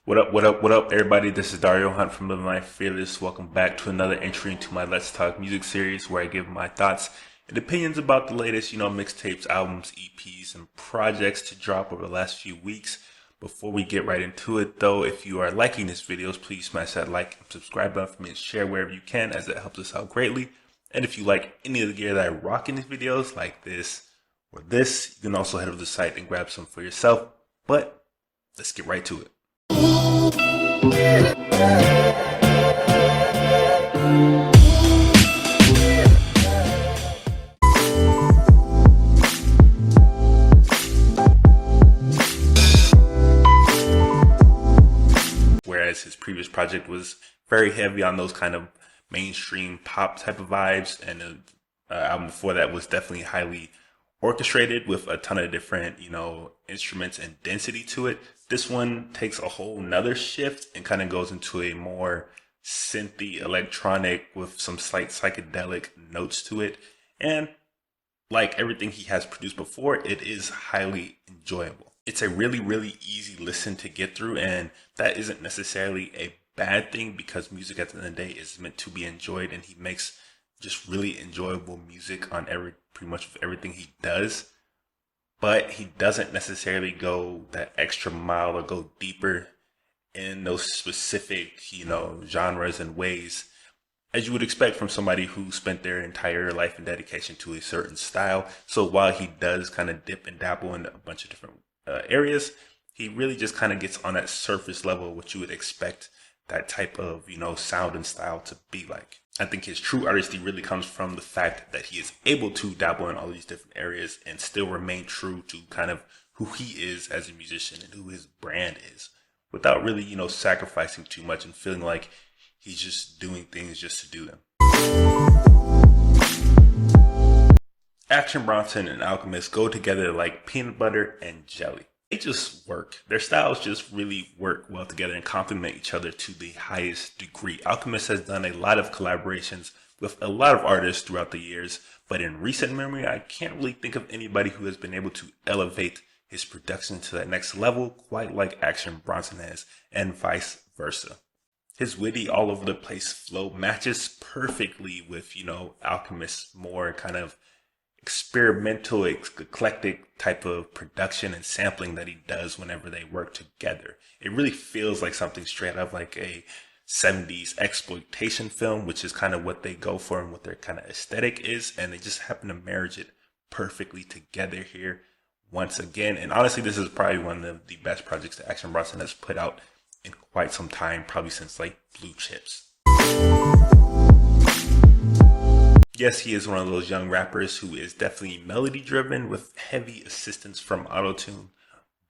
What up, what up, what up, everybody? This is Dario Hunt from Living Life Fearless. Welcome back to another entry into my Let's Talk Music series where I give my thoughts and opinions about the latest, mixtapes, albums, EPs, and projects to drop over the last few weeks. Before we get right into it, though, if you are liking these videos, please smash that like and subscribe button for me and share wherever you can, as it helps us out greatly. And if you like any of the gear that I rock in these videos, like this or this, you can also head over to the site and grab some for yourself. But let's get right to it. Whereas his previous project was very heavy on those kind of mainstream pop type of vibes, and the album before that was definitely highly orchestrated with a ton of different, instruments and density to it. This one takes a whole nother shift and kind of goes into a more synthy electronic with some slight psychedelic notes to it. And like everything he has produced before, it is highly enjoyable. It's a really, really easy listen to get through, and that isn't necessarily a bad thing because music at the end of the day is meant to be enjoyed, and he makes just really enjoyable music on pretty much everything he does. But he doesn't necessarily go that extra mile or go deeper in those specific, genres and ways as you would expect from somebody who spent their entire life and dedication to a certain style. So while he does kind of dip and dabble in a bunch of different areas, he really just kind of gets on that surface level, what you would expect that type of, sound and style to be like. I think his true artistry really comes from the fact that he is able to dabble in all these different areas and still remain true to kind of who he is as a musician and who his brand is, without really, sacrificing too much and feeling like he's just doing things just to do them. Action Bronson and Alchemist go together like peanut butter and jelly. They just work. Their styles just really work well together and complement each other to the highest degree. Alchemist has done a lot of collaborations with a lot of artists throughout the years, but in recent memory, I can't really think of anybody who has been able to elevate his production to that next level quite like Action Bronson has, and vice versa. His witty, all over the place flow matches perfectly with, Alchemist's more kind of experimental, eclectic type of production and sampling that he does whenever they work together. It really feels like something straight out of like a 70s exploitation film, which is kind of what they go for and what their kind of aesthetic is. And they just happen to marriage it perfectly together here once again. And honestly, this is probably one of the best projects that Action Bronson has put out in quite some time, probably since like Blue Chips. Yes, he is one of those young rappers who is definitely melody driven with heavy assistance from autotune,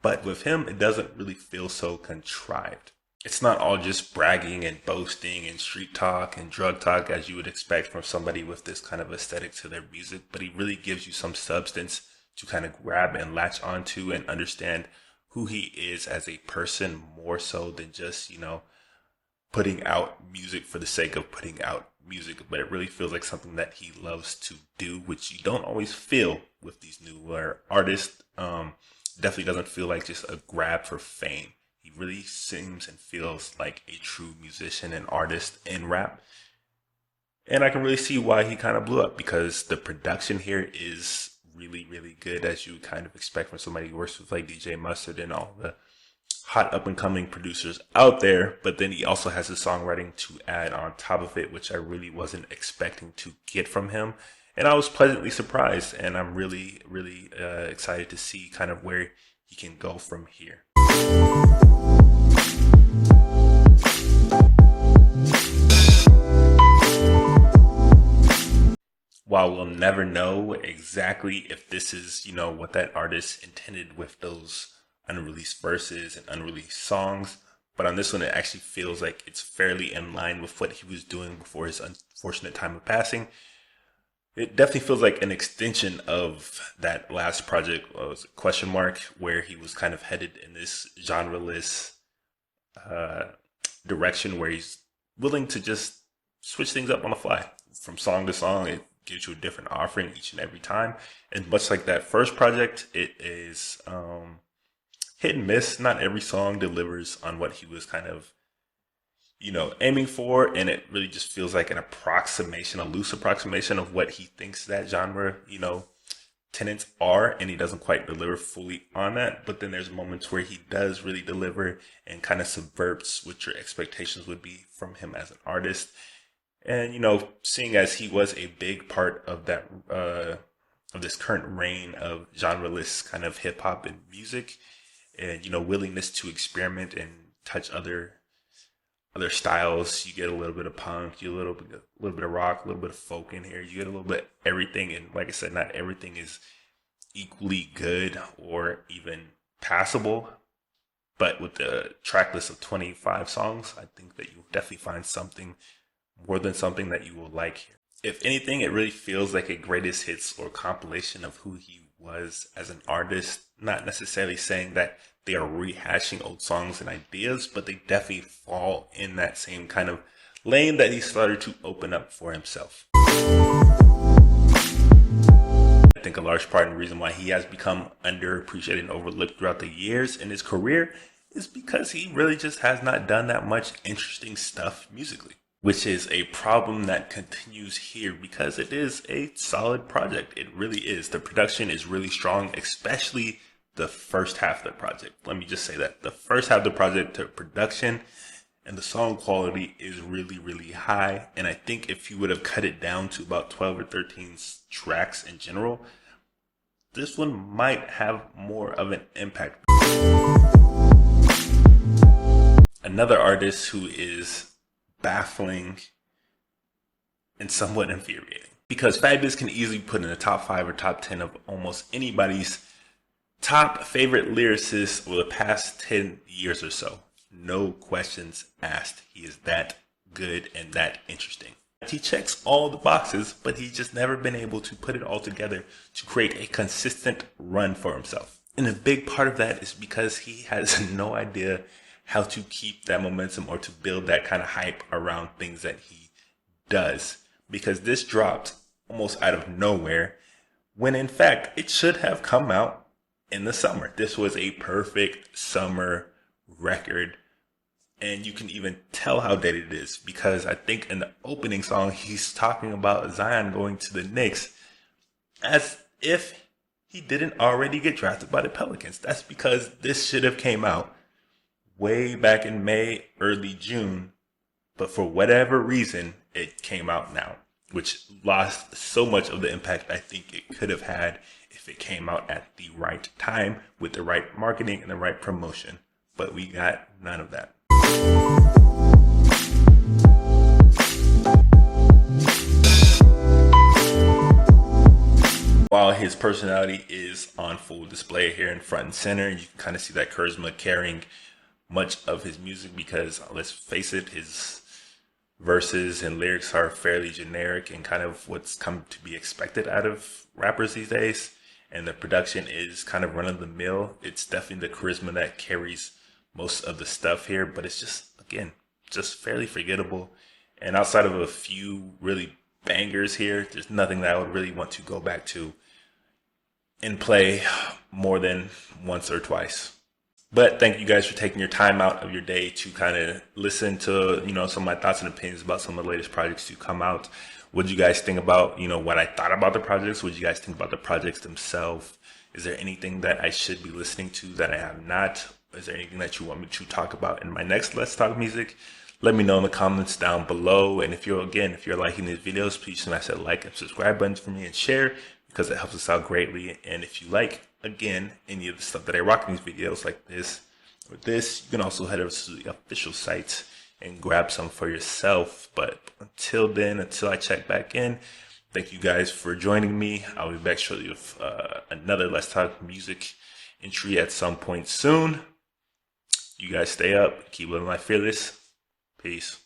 but with him, it doesn't really feel so contrived. It's not all just bragging and boasting and street talk and drug talk as you would expect from somebody with this kind of aesthetic to their music, but he really gives you some substance to kind of grab and latch onto and understand who he is as a person, more so than just, putting out music for the sake of putting out music. But it really feels like something that he loves to do, which you don't always feel with these newer artists. Definitely doesn't feel like just a grab for fame. He really seems and feels like a true musician and artist in rap. And I can really see why he kind of blew up, because the production here is really, really good, as you would kind of expect from somebody who works with like DJ Mustard and all the hot up and coming producers out there. But then he also has his songwriting to add on top of it, which I really wasn't expecting to get from him. And I was pleasantly surprised, and I'm really, really excited to see kind of where he can go from here. While we'll never know exactly if this is, what that artist intended with those unreleased verses and unreleased songs, but on this one, it actually feels like it's fairly in line with what he was doing before his unfortunate time of passing. It definitely feels like an extension of that last project, was Question Mark, where he was kind of headed in this genreless direction where he's willing to just switch things up on the fly from song to song. It gives you a different offering each and every time. And much like that first project, it is hit and miss. Not every song delivers on what he was kind of, aiming for, and it really just feels like an approximation, a loose approximation of what he thinks that genre, tenets are, and he doesn't quite deliver fully on that. But then there's moments where he does really deliver and kind of subverts what your expectations would be from him as an artist. And seeing as he was a big part of that of this current reign of genreless kind of hip hop and music, and willingness to experiment and touch other styles. You get a little bit of punk, you get a little bit of rock, a little bit of folk in here. You get a little bit of everything, and like I said, not everything is equally good or even passable. But with the track list of 25 songs, I think that you'll definitely find something more than something that you will like here. If anything, it really feels like a greatest hits or compilation of who he was as an artist. Not necessarily saying that they are rehashing old songs and ideas, but they definitely fall in that same kind of lane that he started to open up for himself. I think a large part of the reason why he has become underappreciated and overlooked throughout the years in his career is because he really just has not done that much interesting stuff musically, which is a problem that continues here because it is a solid project. It really is. The production is really strong, especially the first half of the project. Let me just say that the first half of the project, the production and the song quality is really, really high. And I think if you would have cut it down to about 12 or 13 tracks in general, this one might have more of an impact. Another artist who is baffling and somewhat infuriating, because Fabolous can easily put in the top 5 or top 10 of almost anybody's top favorite lyricists over the past 10 years or so. No questions asked. He is that good and that interesting. He checks all the boxes, but he's just never been able to put it all together to create a consistent run for himself. And a big part of that is because he has no idea how to keep that momentum or to build that kind of hype around things that he does. Because this dropped almost out of nowhere, when in fact it should have come out in the summer. This was a perfect summer record, and you can even tell how dated it is because I think in the opening song he's talking about Zion going to the Knicks as if he didn't already get drafted by the Pelicans. That's because this should have came out way back in May, early June, but for whatever reason it came out now, which lost so much of the impact I think it could have had if it came out at the right time with the right marketing and the right promotion. But we got none of that. While his personality is on full display here in front and center, you can kind of see that charisma carrying much of his music because, let's face it, his verses and lyrics are fairly generic and kind of what's come to be expected out of rappers these days. And the production is kind of run-of-the-mill. It's definitely the charisma that carries most of the stuff here, but it's just, again, just fairly forgettable. And outside of a few really bangers here, there's nothing that I would really want to go back to and play more than once or twice. But thank you guys for taking your time out of your day to kind of listen to, some of my thoughts and opinions about some of the latest projects to come out. What did you guys think about, what I thought about the projects? What did you guys think about the projects themselves? Is there anything that I should be listening to that I have not? Is there anything that you want me to talk about in my next Let's Talk Music? Let me know in the comments down below. And if you're liking these videos, please smash that like and subscribe buttons for me and share because it helps us out greatly. And if you like, again, any of the stuff that I rock in these videos like this or this, you can also head over to the official site and grab some for yourself. But until then, until I check back in, thank you guys for joining me. I'll be back shortly with another Let's Talk Music entry at some point soon. You guys stay up, keep living life fearless. Peace.